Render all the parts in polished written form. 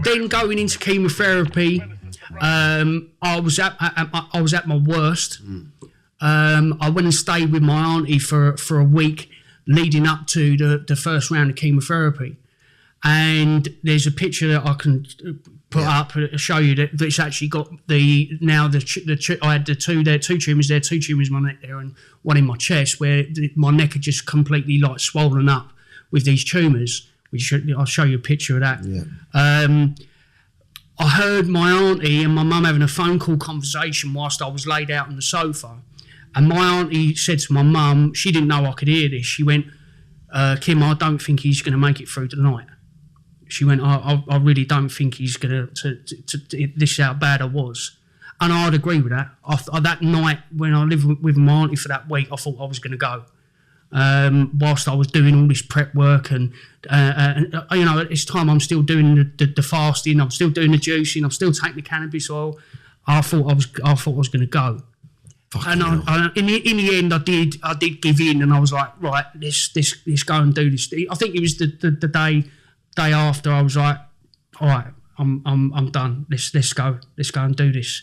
Then going into chemotherapy, I was at my worst. I went and stayed with my auntie for a week leading up to the first round of chemotherapy. And there's a picture that I can put up to show you that it's actually got I had two tumours there, 2 tumours in my neck there and one in my chest, where my neck had just completely like swollen up with these tumours, which I'll show you a picture of that. Yeah. I heard my auntie and my mum having a phone call conversation whilst I was laid out on the sofa. And my auntie said to my mum, she didn't know I could hear this, she went, Kim, I don't think he's going to make it through the night. She went, I really don't think he's going to this is how bad I was. And I'd agree with that. That night when I lived with my auntie for that week, I thought I was going to go. Whilst I was doing all this prep work and you know, at this time I'm still doing the fasting, I'm still doing the juicing, I'm still taking the cannabis oil. I thought I was going to go. And in the end, I did give in, and I was like, right, let's go and do this. I think it was the day after. I was like, all right, I'm done. Let's go and do this.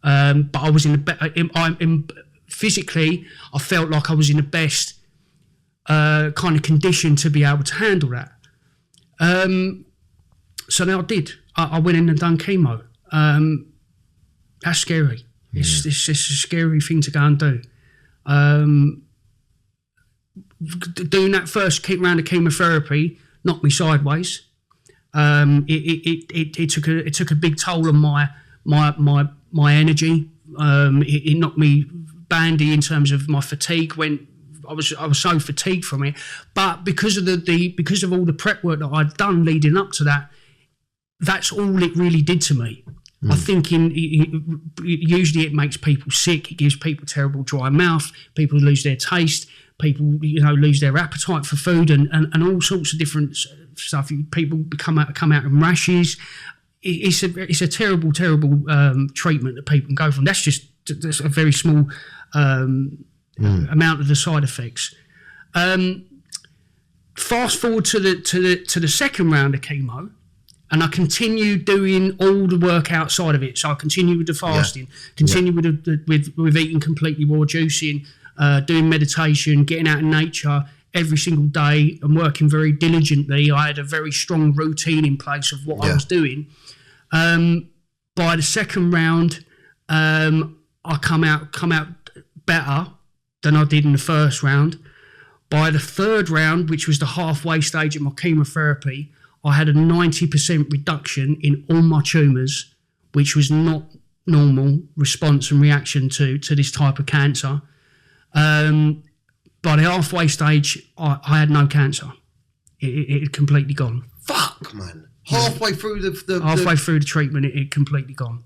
But I was physically, I felt like I was in the best kind of condition to be able to handle that. So now I did. I went in and done chemo. That's scary. It's a scary thing to go and do. Doing that first round of chemotherapy knocked me sideways. It took a big toll on my energy. It knocked me bandy in terms of my fatigue. I was so fatigued from it, but because of all the prep work that I'd done leading up to that, that's all it really did to me. I think usually it makes people sick. It gives people terrible dry mouth. People lose their taste. People, lose their appetite for food and all sorts of different stuff. People come out in rashes. It's a terrible treatment that people can go from. That's a very small amount of the side effects. Fast forward to the second round of chemo. And I continued doing all the work outside of it. So I continued with the fasting, with eating completely raw, juicing, doing meditation, getting out in nature every single day and working very diligently. I had a very strong routine in place of what I was doing. By the second round, I come out better than I did in the first round. By the third round, which was the halfway stage of my chemotherapy, I had a 90% reduction in all my tumours, which was not normal response and reaction to this type of cancer. By the halfway stage, I had no cancer. It had completely gone. Fuck, man. Halfway through through the treatment, it completely gone.